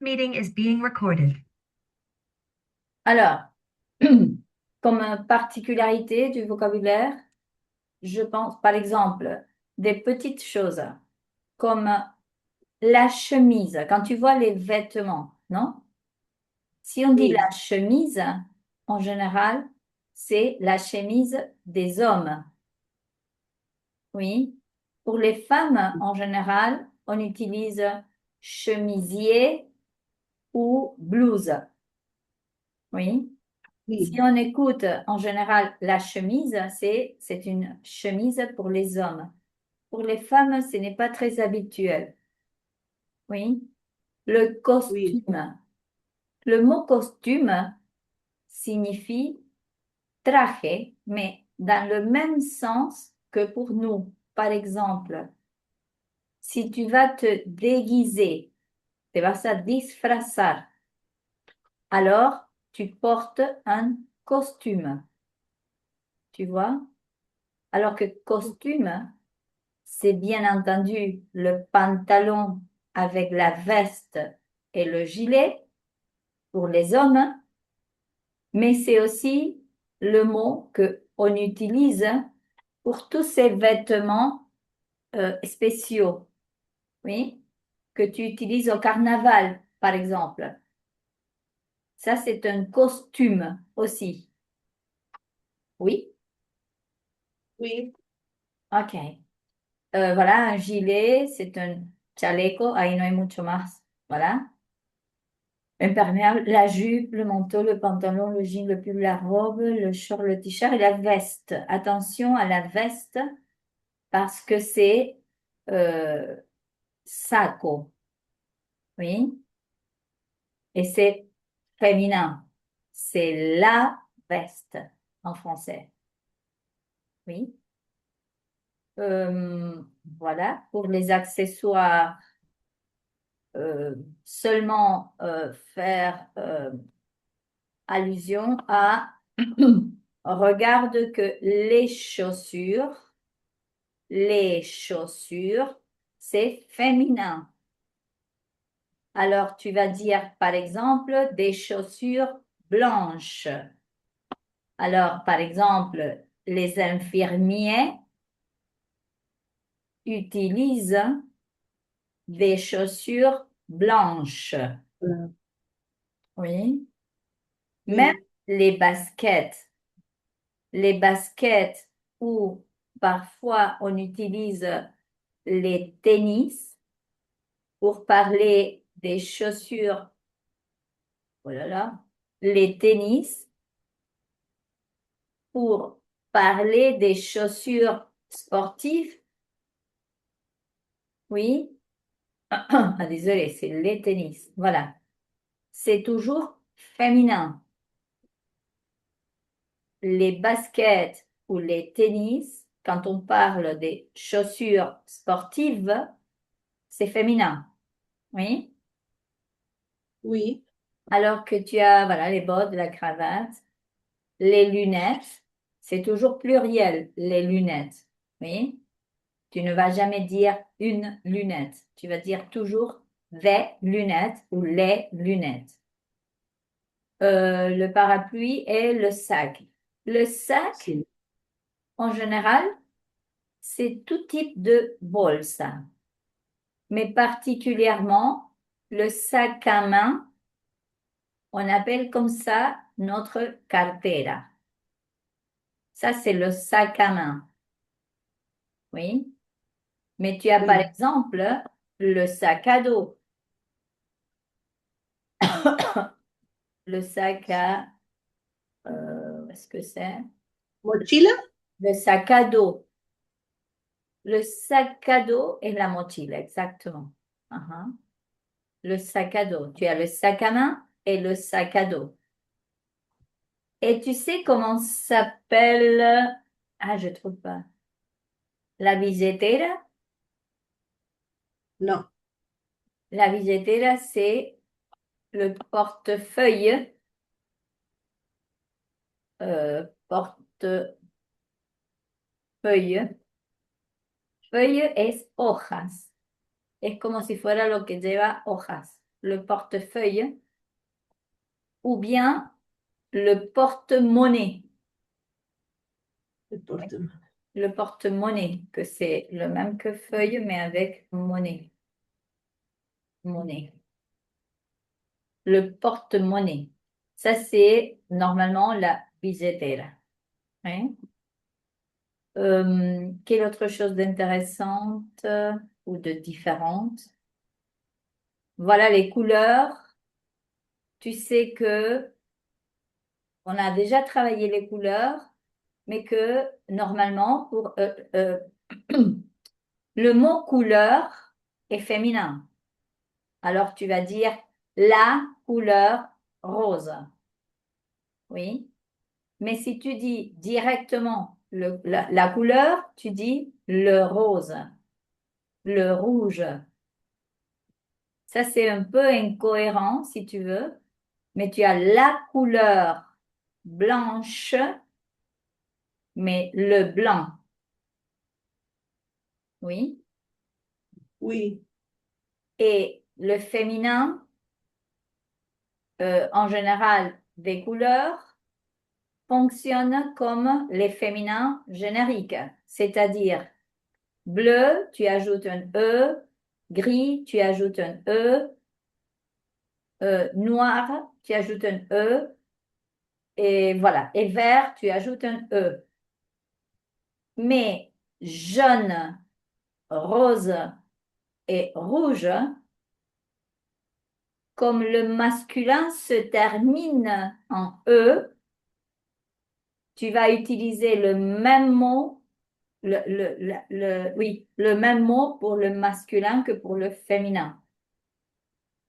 Meeting is being recorded. Alors, comme particularité du vocabulaire, je pense par exemple des petites choses comme la chemise. Quand tu vois les vêtements, non? Si on dit Oui, la chemise, en général, c'est la chemise des hommes. Oui. Pour les femmes, en général, on utilise chemisier ou blouse. Oui. Si oui, on écoute en général la chemise, c'est une chemise pour les hommes. Pour les femmes, ce n'est pas très habituel. Oui. Le oui, costume. Le mot costume signifie traje, mais dans le même sens que pour nous. Par exemple, si tu vas te déguiser, te vas a disfrazar, alors tu portes un costume. Tu vois? Alors que costume, c'est bien entendu le pantalon avec la veste et le gilet pour les hommes, mais c'est aussi le mot que on utilise pour tous ces vêtements spéciaux, oui, que tu utilises au carnaval, par exemple. Ça, c'est un costume aussi. Oui, oui, ok. Voilà, un gilet, c'est un chaleco, ahí no hay mucho más. Voilà. Imperméable, la jupe, le manteau, le pantalon, le jean, le pull, la robe, le short, le t-shirt et la veste. Attention à la veste parce que c'est euh, saco, oui, et c'est féminin. C'est la veste en français, oui. Voilà, pour les accessoires, seulement faire allusion à regarde que les chaussures, c'est féminin. Alors tu vas dire par exemple des chaussures blanches. Alors par exemple, les infirmiers utilisent des chaussures blanches. euh, Oui. Même oui, les baskets. Les baskets ou parfois on utilise les tennis pour parler des chaussures. Oh là là, les tennis pour parler des chaussures sportives. Oui. Ah, désolé, c'est les tennis. Voilà. C'est toujours féminin. Les baskets ou les tennis, quand on parle des chaussures sportives, c'est féminin. Oui. oui, Alors que tu as, voilà, les bottes, la cravate, les lunettes, c'est toujours pluriel, les lunettes. Oui. Tu ne vas jamais dire une lunette. Tu vas dire toujours des lunettes ou les lunettes. Le parapluie et le sac. Le sac, sí. en général, c'est tout type de bolsa, mais particulièrement le sac à main, on appelle comme ça notre cartera. Ça, c'est le sac à main, oui. Mais tu as par Oui, exemple le sac à dos, le sac à, est-ce que c'est? mochila, Le sac à dos. Le sac à dos et la mochila, exactement. Uh-huh. Le sac à dos. Tu as le sac à main et le sac à dos. Et tu sais comment s'appelle... Ah, je trouve pas. La billetera. no, La billetera, c'est le portefeuille. Portefeuille. Feuille es hojas. Es como si fuera lo que lleva hojas. le portefeuille ou bien le porte-monnaie. Le porte-monnaie. Le porte-monnaie, que c'est le même que feuille, mais avec monnaie. Monnaie. Le porte-monnaie. Ça, c'est normalement la billetera. Hein? Quelle autre chose d'intéressante ou de différente? Voilà les couleurs. Tu sais que on a déjà travaillé les couleurs, mais que normalement, le mot couleur est féminin. Alors tu vas dire la couleur rose. Oui. Mais si tu dis directement la couleur, tu dis le rose, le rouge. Ça, c'est un peu incohérent si tu veux, mais tu as la couleur blanche, mais le blanc. Oui. Oui, Et le féminin, en général, des couleurs fonctionne comme les féminins génériques, c'est-à-dire bleu, tu ajoutes un E, gris, tu ajoutes un E, noir, tu ajoutes un E, et voilà, et vert, tu ajoutes un E. Mais jaune, rose et rouge, comme le masculin se termine en E, tu vas utiliser le même mot, oui, le même mot pour le masculin que pour le féminin.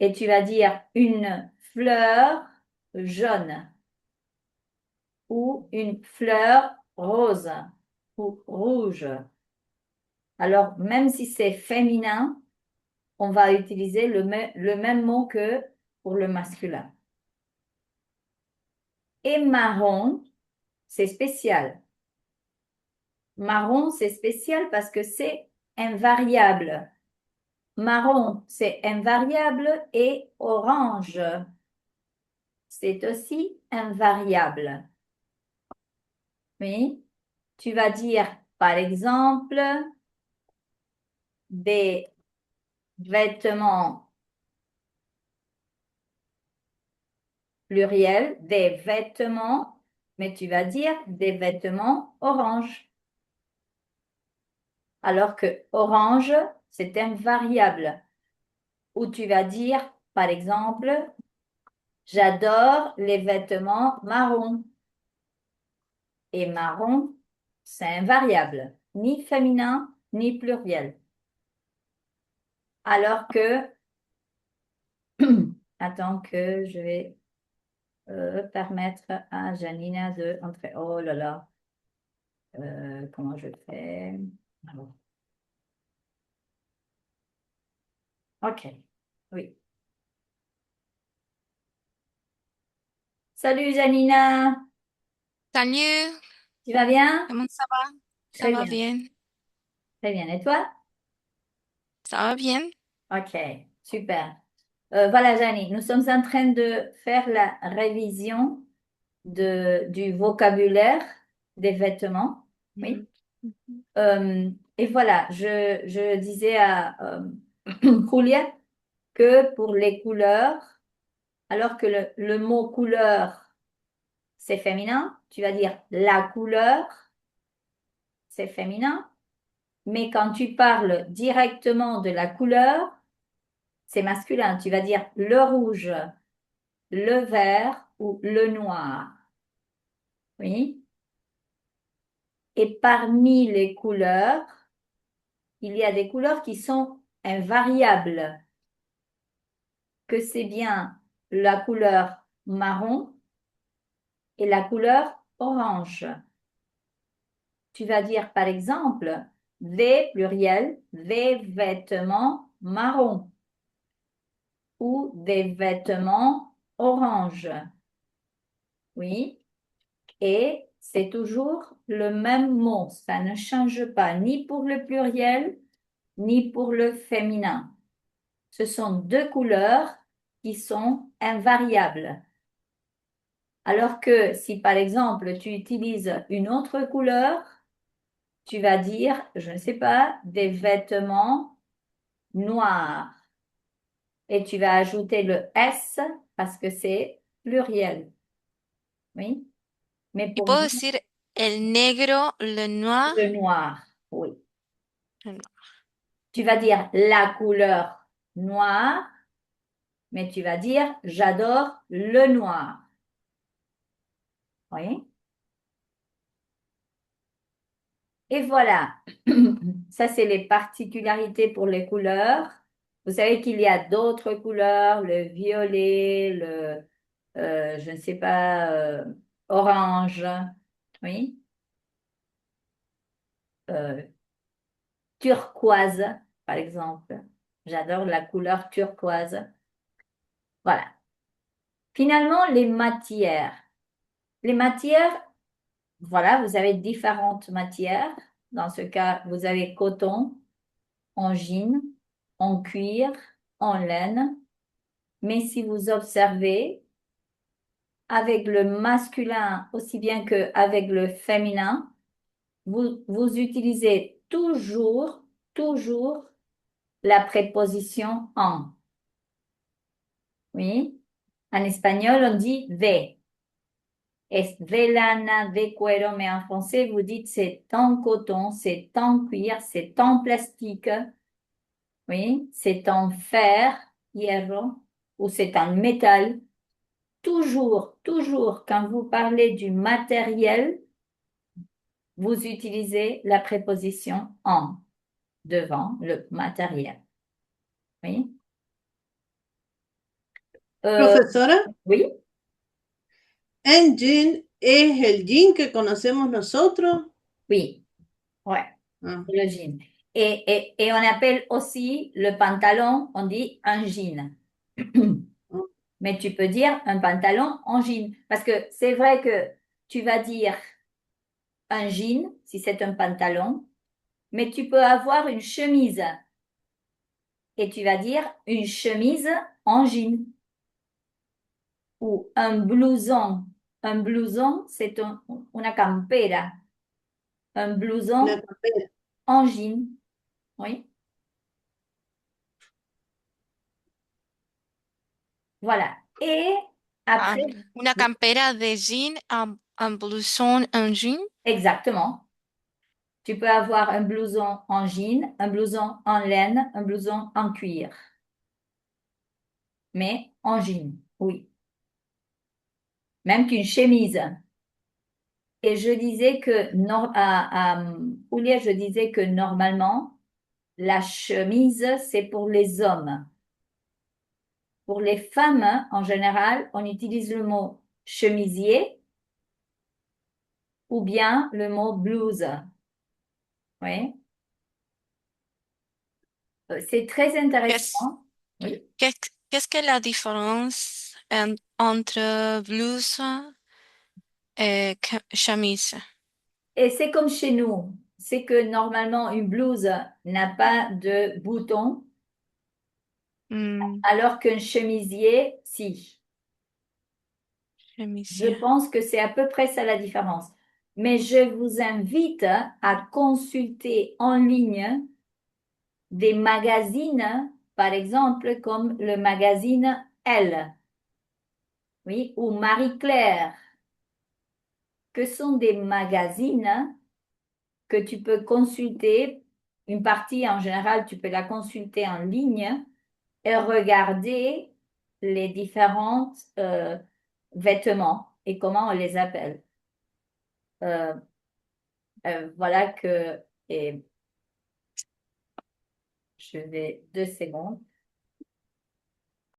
Et tu vas dire une fleur jaune ou une fleur rose ou rouge. Alors, même si c'est féminin, on va utiliser le même mot que pour le masculin. Et marron, c'est spécial. Marron, c'est spécial parce que c'est invariable. Marron, c'est invariable et orange, c'est aussi invariable. Oui, tu vas dire, par exemple, des vêtements pluriels, des vêtements, mais tu vas dire des vêtements orange. Alors que orange, c'est invariable. Ou tu vas dire, par exemple, j'adore les vêtements marron. Et marron, c'est invariable, ni féminin, ni pluriel. Alors que, attends que je vais permettre à Janina de entrer. Oh là là, comment je fais? Alors, ok, oui. Salut Janina, Salut, tu vas bien? comment ça va? Ça Très va bien, bien. très bien. Et toi? Ça va bien? Ok, super. Voilà, Janie, nous sommes en train de faire la révision du vocabulaire des vêtements. Oui. Et voilà, je disais à Julia que pour les couleurs, alors que le mot couleur, c'est féminin, tu vas dire la couleur, c'est féminin, mais quand tu parles directement de la couleur, c'est masculin. Tu vas dire le rouge, le vert ou le noir. Oui. Et parmi les couleurs, il y a des couleurs qui sont invariables, que c'est bien la couleur marron et la couleur orange. Tu vas dire par exemple des pluriel, des vêtements marron ou des vêtements orange. Oui, et c'est toujours le même mot. Ça ne change pas ni pour le pluriel ni pour le féminin. Ce sont deux couleurs qui sont invariables. Alors que si par exemple tu utilises une autre couleur, tu vas dire, je ne sais pas, des vêtements noirs. Et tu vas ajouter le S parce que c'est pluriel. Oui. Mais Y pour puedo dire decir el negro, le noir. le noir, oui. Le noir. Tu vas dire la couleur noire, mais tu vas dire j'adore le noir. Oui. Et voilà. Ça, c'est les particularités pour les couleurs. Vous savez qu'il y a d'autres couleurs, le violet, je ne sais pas, orange. Oui. Euh, turquoise, par exemple. J'adore la couleur turquoise. Voilà. Finalement, les matières. Les matières, voilà, vous avez différentes matières. Dans ce cas, vous avez coton, en jean, en cuir, en laine. Mais si vous observez, avec le masculin aussi bien qu'avec le féminin, vous utilisez toujours la préposition en. Oui. En espagnol, on dit de. Es de lana, de cuero, mais en français, vous dites c'est en coton, c'est en cuir, c'est en plastique, oui, c'est en fer, hierro, ou c'est en métal. Toujours, quand vous parlez du matériel, vous utilisez la préposition en devant le matériel. Oui. Euh, Profesora, oui, engine es el jean que conocemos nosotros. oui, ouais. Ah, Le jean. Et on appelle aussi le pantalon, on dit un jean. ah, Mais tu peux dire un pantalon en jean. Parce que c'est vrai que tu vas dire un jean si c'est un pantalon, mais tu peux avoir une chemise et tu vas dire une chemise en jean. Ou un blouson. Un blouson, c'est una campera. Un una blouson campera. en jean. Oui, voilà. Et Ah, après, una campera de jean, un blouson, un jean. exactement. Tu peux avoir un blouson en jean, un blouson en laine, un blouson en cuir. Mais en jean, oui. Même qu'une chemise. Et je disais que, à Pouliot, je disais que normalement, la chemise, c'est pour les hommes. Pour les femmes, en général, on utilise le mot chemisier ou bien le mot blouse. Oui. C'est très Qu'est-ce, intéressant. Oui. qu'est-ce que la différence entre blouse et chemise? Et c'est comme chez nous. C'est que normalement, une blouse n'a pas de boutons, Hmm, alors qu'un chemisier, si. Je chemisier. pense que c'est à peu près ça la différence. Mais je vous invite à consulter en ligne des magazines, par exemple, comme le magazine Elle, oui, ou Marie-Claire, que sont des magazines que tu peux consulter. Une partie, en général, tu peux la consulter en ligne et regarder les différents vêtements et comment on les appelle. Euh, voilà que, et je vais 2 secondes.